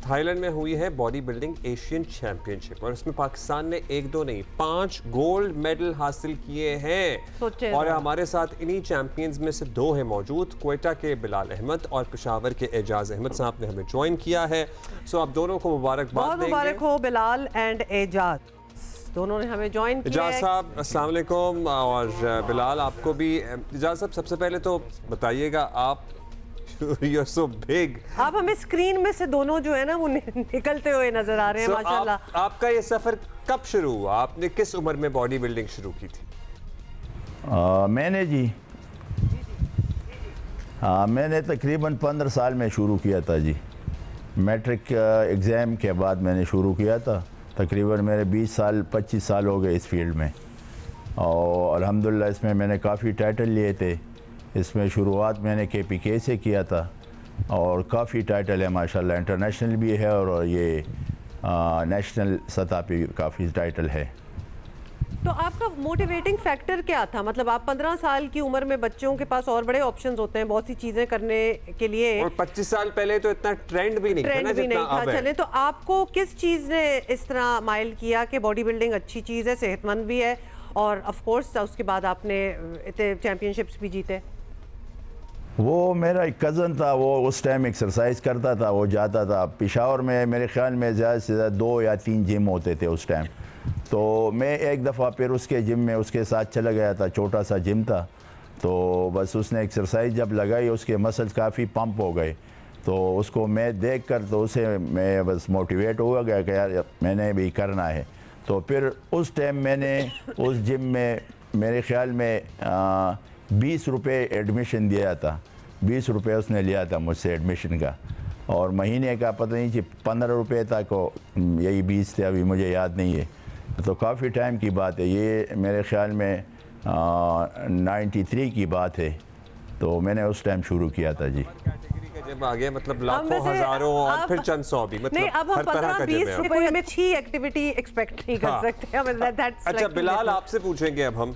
Thailand में हुई है बॉडी बिल्डिंग एशियन चैंपियनशिप और इसमें पाकिस्तान ने 1-2 नहीं 5 गोल्ड मेडल हासिल किए हैं। और हमारे साथ इन्हीं चैंपियंस में से 2 हैं मौजूद। क्वेटा के बिलाल अहमद और पेशावर के एजाज अहमद साहब ने हमें ज्वाइन किया है। सो आप दोनों को मुबारकबाद देंगे। मुबारक हो बिलाल एंड एजाज, दोनों ने हमें ज्वाइन किया। एजाज साहब अस्सलाम वालेकुम और बिलाल आपको भी। एजाज साहब सबसे पहले तो बताइएगा, आप You're so big. आप हमें स्क्रीन में से दोनों जो है ना वो निकलते हुए नजर आ रहे हैं माशाल्लाह। आपका ये सफर कब शुरू हुआ? आपने किस उम्र में बॉडी बिल्डिंग शुरू की थी? मैंने तकरीबन 15 साल में शुरू किया था जी। मैट्रिक एग्ज़ाम के बाद मैंने शुरू किया था। तकरीबन मेरे 25 साल हो गए इस फील्ड में और अल्हम्दुलिल्लाह इसमें मैंने काफ़ी टाइटल लिए थे। इसमें शुरुआत मैंने KPK से किया था और काफ़ी टाइटल है माशाल्लाह, इंटरनेशनल भी है और ये नेशनल सतह पे काफ़ी टाइटल है। तो आपका मोटिवेटिंग फैक्टर क्या था? मतलब आप 15 साल की उम्र में, बच्चों के पास और बड़े ऑप्शंस होते हैं बहुत सी चीज़ें करने के लिए, और 25 साल पहले तो इतना ट्रेंड भी नहीं था। चले तो आपको किस चीज़ ने इस तरह माइल किया कि बॉडी बिल्डिंग अच्छी चीज़ है, सेहतमंद भी है और ऑफ कोर्स उसके बाद आपने इतने चैंपियनशिप्स भी जीते? वो मेरा एक कज़न था, वो उस टाइम एक्सरसाइज करता था, वो जाता था पेशावर में। मेरे ख्याल में ज़्यादा से ज़्यादा 2 या 3 जिम होते थे उस टाइम। तो मैं एक दफ़ा फिर उसके जिम में उसके साथ चला गया था, छोटा सा जिम था। तो बस उसने एक्सरसाइज जब लगाई उसके मसल्स काफ़ी पंप हो गए। तो उसको मैं देख कर तो उसे मैं बस मोटिवेट हुआ गया कि यार मैंने भी करना है। तो फिर उस टाइम मैंने उस जिम में मेरे ख्याल में 20 रुपये एडमिशन दिया था। 20 रुपये उसने लिया था मुझसे एडमिशन का और महीने का पता नहीं कि 15 रुपये तक को यही 20 थे, अभी मुझे याद नहीं है। तो काफ़ी टाइम की बात है ये, मेरे ख्याल में 93 की बात है। तो मैंने उस टाइम शुरू किया था जी। जब आ गया मतलब लाखों हज़ारों और फिर चंद सौ भी, मतलब नहीं, अब हम 15-20 रुपये में अच्छी एक्टिविटी एक्सपेक्ट नहीं कर सकते। अच्छा बिलाल, आपसे पूछेंगे अब हम।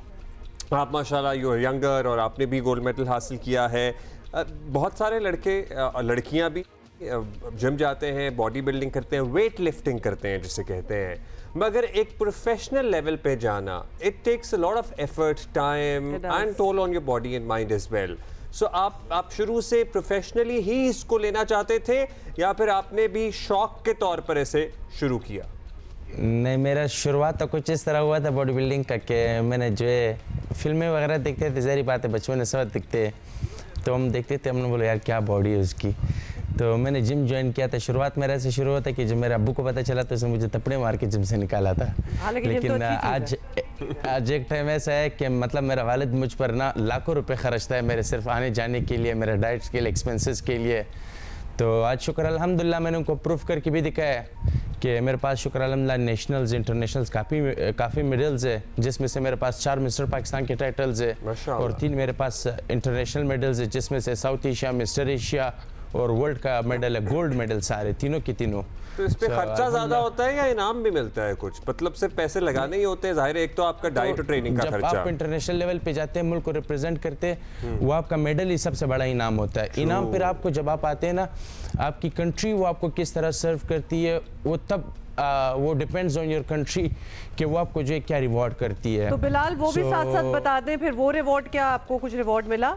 आप माशाल्लाह यू आर यंगर और आपने भी गोल्ड मेडल हासिल किया है। बहुत सारे लड़के लड़कियां भी जिम जाते हैं, बॉडी बिल्डिंग करते हैं, वेट लिफ्टिंग करते हैं जिसे कहते हैं, मगर एक प्रोफेशनल लेवल पे जाना it takes a lot of effort, time and toll on your body and mind as well. So आप शुरू से प्रोफेशनली ही इसको लेना चाहते थे या फिर आपने भी शौक के तौर पर इसे शुरू किया? नहीं, मेरा शुरुआत तो कुछ इस तरह हुआ था बॉडी बिल्डिंग का कि मैंने जो है फिल्में वगैरह देखते थे, ज़ाहिर बात है बचपन में सब दिखते, तो हम देखते थे, हमने बोला यार क्या बॉडी है उसकी। तो मैंने जिम ज्वाइन किया था। शुरुआत मेरे से शुरू होता कि जब मेरे अब्बू को पता चला तो उसने मुझे थप्पड़े मार के जिम से निकाला था। लेकिन आज एक टाइम ऐसा है कि मतलब मेरा वालिद मुझ पर ना लाखों रुपए खर्चता है मेरे सिर्फ आने जाने के लिए, मेरे डाइट्स के लिए, एक्सपेंसेस के लिए। तो आज शुक्र अल्हम्दुलिल्लाह मैंने उनको प्रूफ करके भी दिखाया कि मेरे पास शुक्र अल्हम्दुलिल्लाह नेशनल्स इंटरनेशनल्स काफ़ी मेडल्स है, जिसमें से मेरे पास 4 मिस्टर पाकिस्तान के टाइटल्स है और 3 मेरे पास इंटरनेशनल मेडल्स है, जिसमें से साउथ एशिया, मिस्टर एशिया और वर्ल्ड का मेडल है, गोल्ड मेडल सारे तीनों की तीनों। तो इस पे खर्चा ज़्यादा होता है या इनाम भी मिलता है कुछ? मतलब सिर्फ पैसे लगाने ही होते हैं? ज़ाहिर है एक तो आपका डाइट और ट्रेनिंग का खर्चा। जब आप इंटरनेशनल लेवल पे जाते हैं, मुल्क को रिप्रेजेंट करते हैं, वो आपका मेडल ही सबसे बड़ा इनाम होता है। इनाम फिर आपको जब आप आते हैं ना, आपकी कंट्री वो आपको किस तरह सर्व करती है वो तब वो डिपेंड्स ऑन योर कंट्री कि वो आपको जो है क्या रिवॉर्ड करती है। तो बिलाल वो भी साथ साथ बता दें फिर वो रिवॉर्ड क्या, आपको कुछ रिवॉर्ड मिला?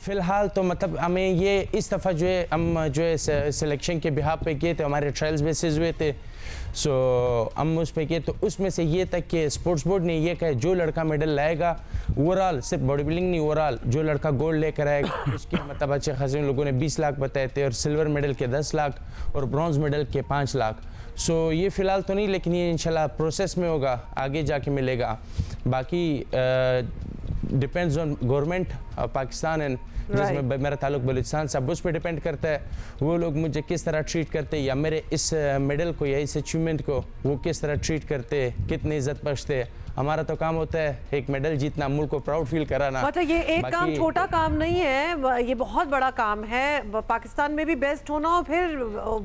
फ़िलहाल तो मतलब हमें ये इस दफ़ा जो है हम जो है सिलेक्शन के बिहाफ पे किए थे, हमारे ट्रायल्स बेसिस हुए थे। सो हम उस पे किए तो उसमें से ये तक कि स्पोर्ट्स बोर्ड ने ये कहा जो लड़का मेडल लाएगा ओवरऑल, सिर्फ बॉडी बिल्डिंग नहीं, ओवरऑल जो लड़का गोल्ड लेकर आएगा उसके मतलब अच्छे खासे लोगों ने 20 लाख बताए थे और सिल्वर मेडल के 10 लाख और ब्रॉन्ज मेडल के 5 लाख। सो ये फ़िलहाल तो नहीं, लेकिन ये इंशाल्लाह प्रोसेस में होगा, आगे जाके मिलेगा। बाकी depends on government Pakistan and जिसमें मेरा ताल्लुक बलूचिस्तान से, अब उस पर डिपेंड करता है वो लोग मुझे किस तरह ट्रीट करते हैं या मेरे इस मेडल को या इस अचीवमेंट को वो किस तरह ट्रीट करते हैं, कितनी इज्जत बख्शते हैं। हमारा तो काम होता है एक मेडल जीतना, मुल्क को प्राउड फील कराना। मतलब ये एक काम छोटा काम नहीं है, ये बहुत बड़ा काम है। पाकिस्तान में भी बेस्ट होना और फिर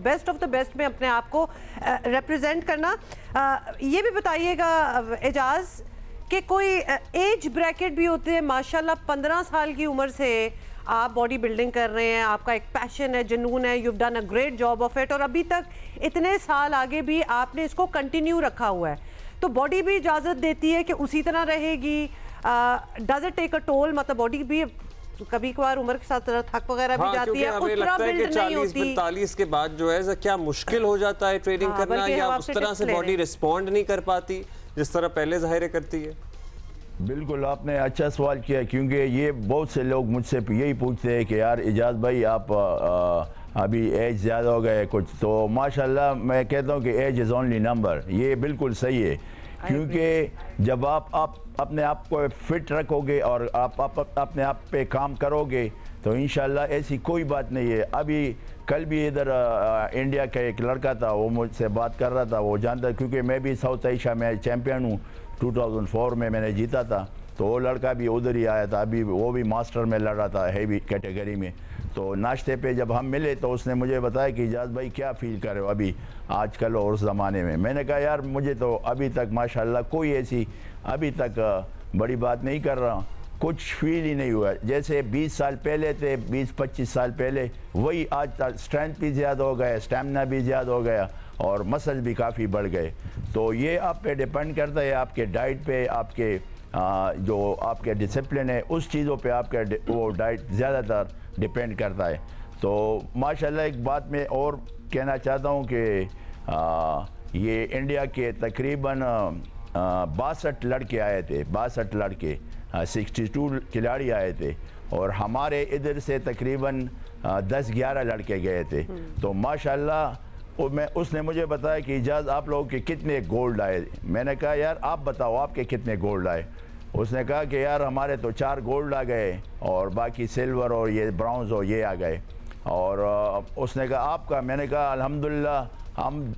बेस्ट ऑफ द बेस्ट में अपने आप को रिप्रेजेंट करना। ये भी बताइएगा एजाज कि कोई एज ब्रैकेट भी होते हैं? माशाल्लाह 15 साल की उम्र से आप बॉडी बिल्डिंग कर रहे हैं, आपका एक पैशन है, जुनून है, you have done a great job of it, और अभी तक इतने साल आगे भी आपने इसको कंटिन्यू रखा हुआ है, तो बॉडी भी इजाज़त देती है कि उसी तरह रहेगी? Does it take a toll? मतलब बॉडी भी कभी कभार उम्र के साथ थक वगैरह भी जाती है, उस तरह बिल्ड नहीं होती। 40-45 के बाद जो है क्या मुश्किल हो जाता है ट्रेनिंग करना, या उस तरह से बॉडी रिस्पॉन्ड नहीं कर पाती जिस तरह पहले ज़ाहिर करती है? बिल्कुल, आपने अच्छा सवाल किया, क्योंकि ये बहुत से लोग मुझसे यही पूछते हैं कि यार इजाज़ भाई आप अभी एज ज़्यादा हो गए कुछ, तो माशाल्लाह मैं कहता हूँ कि एज इज़ ओनली नंबर। ये बिल्कुल सही है, क्योंकि जब आप अपने आप को फिट रखोगे और आप अपने आप पे काम करोगे तो इंशाल्लाह ऐसी कोई बात नहीं है। अभी कल भी इधर इंडिया का एक लड़का था, वो मुझसे बात कर रहा था, वो जानता, क्योंकि मैं भी साउथ एशिया में चैम्पियन हूँ, 2004 में मैंने जीता था, तो वो लड़का भी उधर ही आया था, अभी वो भी मास्टर में लड़ रहा था हैवी कैटेगरी में। तो नाश्ते पे जब हम मिले तो उसने मुझे बताया कि इजाज़ भाई क्या फील कर रहे हो अभी आजकल और उस ज़माने में? मैंने कहा यार मुझे तो अभी तक माशाल्लाह कोई ऐसी अभी तक बड़ी बात नहीं कर रहा, कुछ फील ही नहीं हुआ। जैसे 20 साल पहले थे, 20-25 साल पहले, वही आज स्ट्रेंथ भी ज़्यादा हो गया, स्टेमिना भी ज़्यादा हो गया और मसल भी काफ़ी बढ़ गए। तो ये आप पे डिपेंड करता है, आपके डाइट पे, आपके जो आपके डिसिप्लिन है उस चीज़ों पे आपका वो डाइट ज़्यादातर डिपेंड करता है। तो माशाल्लाह एक बात मैं और कहना चाहता हूँ कि ये इंडिया के तकरीबन 62 लड़के आए थे, 62 लड़के, 62 खिलाड़ी आए थे, और हमारे इधर से तकरीबन 10-11 लड़के गए थे। तो माशाल्लाह उसने मुझे बताया कि इजाज़ आप लोगों के कितने गोल्ड आए? मैंने कहा यार आप बताओ आपके कितने गोल्ड आए? उसने कहा कि यार हमारे तो 4 गोल्ड आ गए और बाकी सिल्वर और ये ब्राउन्ज और ये आ गए। और उसने कहा आपका? मैंने कहा अल्हम्दुलिल्लाह हम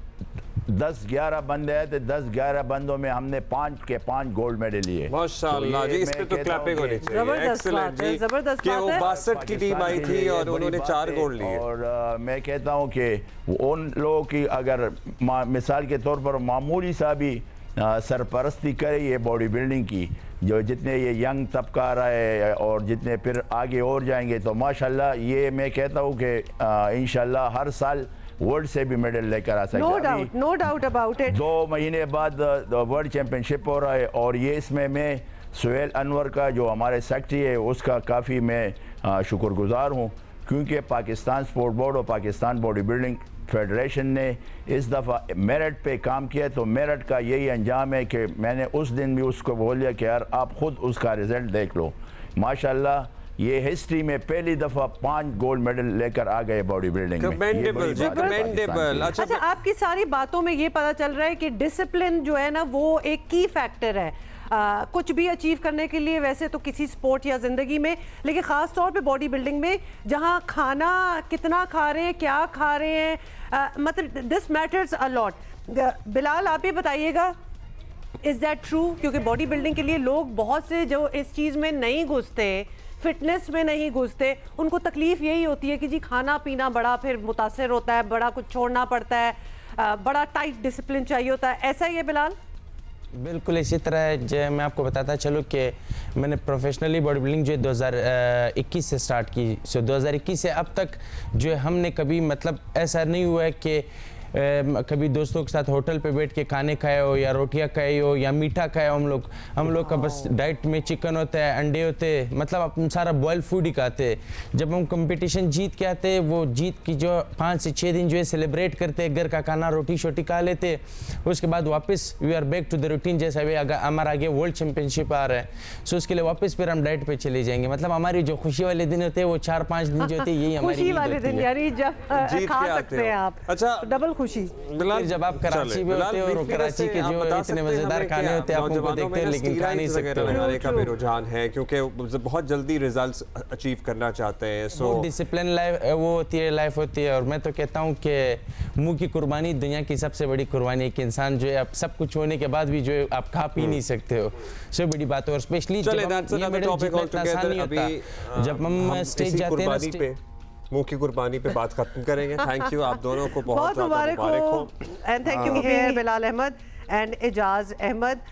10-11 बंदे आए थे, 10-11 बंदों में हमने 5 के 5 गोल्ड मेडल लिए। माशाल्लाह जी, इस पे तो क्लैपिंग होनी चाहिए। एक्सीलेंट जी, कि वो 62 की टीम आई थी और उन्होंने 4 गोल्ड लिए। और मैं कहता हूँ कि उन लोगों की अगर मिसाल के तौर पर मामूली सा भी सरपरस्ती करे ये बॉडी बिल्डिंग की, जो जितने ये यंग तबका आ रहा है और जितने फिर आगे और जाएंगे, तो माशाल्लाह ये मैं कहता हूँ कि इंशाल्लाह हर साल वर्ल्ड से भी मेडल लेकर आ सकते। No doubt about it. 2 महीने बाद वर्ल्ड चैंपियनशिप हो रहा है, और ये इसमें मैं सुहेल अनवर का जो हमारे सेक्रेटरी है उसका काफ़ी मैं शुक्रगुजार हूँ, क्योंकि पाकिस्तान स्पोर्ट बोर्ड और पाकिस्तान बॉडी बिल्डिंग फेडरेशन ने इस दफ़ा मेरिट पे काम किया। तो मेरिट का यही अंजाम है कि मैंने उस दिन भी उसको बोल दिया कि यार आप ख़ुद उसका रिज़ल्ट देख लो। माशाल्लाह ये हिस्ट्री में पहली दफ़ा 5 गोल्ड मेडल लेकर आ गए बॉडी बिल्डिंग में। कमेंडेबल। अच्छा, आपकी सारी बातों में ये पता चल रहा है कि डिसिप्लिन जो है ना वो एक की फैक्टर है कुछ भी अचीव करने के लिए, वैसे तो किसी स्पोर्ट या ज़िंदगी में, लेकिन ख़ास तौर पे बॉडी बिल्डिंग में, जहाँ खाना कितना खा रहे हैं, क्या खा रहे हैं, मतलब this matters a lot. Bilal आप ये बताइएगा, इज़ दैट ट्रू? क्योंकि बॉडी बिल्डिंग के लिए लोग बहुत से जो इस चीज़ में नहीं घुसते, फिटनेस में नहीं घुसते, उनको तकलीफ़ यही होती है कि जी खाना पीना बड़ा फिर मुतासर होता है, बड़ा कुछ छोड़ना पड़ता है, बड़ा टाइट डिसिप्लिन चाहिए होता है। ऐसा ही है बिलाल? बिल्कुल इसी तरह जो मैं आपको बताता चलूँ कि मैंने प्रोफेशनली बॉडी बिल्डिंग जो 2021 से स्टार्ट की। सो 2021 से अब तक जो हमने कभी मतलब ऐसा नहीं हुआ है कि कभी दोस्तों के साथ होटल पे बैठ के खाने खाए हो या रोटियां खाई हो या मीठा खाए हो। हम लोग का बस डाइट में चिकन होता है, अंडे होते हैं, मतलब अपन सारा बॉयल फूड ही खाते हैं। जब हम कंपटीशन जीत के आते हैं, वो जीत की जो 5 से 6 दिन जो है सेलिब्रेट करते हैं, घर का खाना रोटी शोटी खा लेते हैं। उसके बाद वापस we are back to the routine, जैसा भी हमारा आगे वर्ल्ड चैंपियनशिप आ रहा है। सो उसके लिए वापस फिर हम डाइट पे चले जाएंगे। मतलब हमारी जो खुशी वाले दिन होते हैं वो 4-5 दिन जो होते हैं, यही हमारी खुशी वाले दिन, यानी जब खा सकते हैं आप। अच्छा, डबल खुशी। जब आप कराची में होते हो और कराची के जो इतने मजेदार खाने होते हैं आप उनको देखते हैं लेकिन खा नहीं सकते। लगाने का भी रुझान है क्योंकि बहुत जल्दी रिजल्ट्स अचीव करना चाहते हैं। सो डिसिप्लिन लाइफ वो होती है, लाइफ होती है। और मैं तो कहता हूँ कि मुंह की कुर्बानी दुनिया की सबसे बड़ी कुर्बानी है कि इंसान जो है आप सब कुछ होने के बाद भी जो है आप खा पी नहीं सकते हो, सबसे बड़ी बात है। और स्पेशली जब हम स्टेज जाते हैं, मुंह की कुर्बानी पे बात खत्म करेंगे। थैंक यू आप दोनों को, बहुत मुबारक हो। And thank you Bilal Ahmad and Ejaz Ahmad.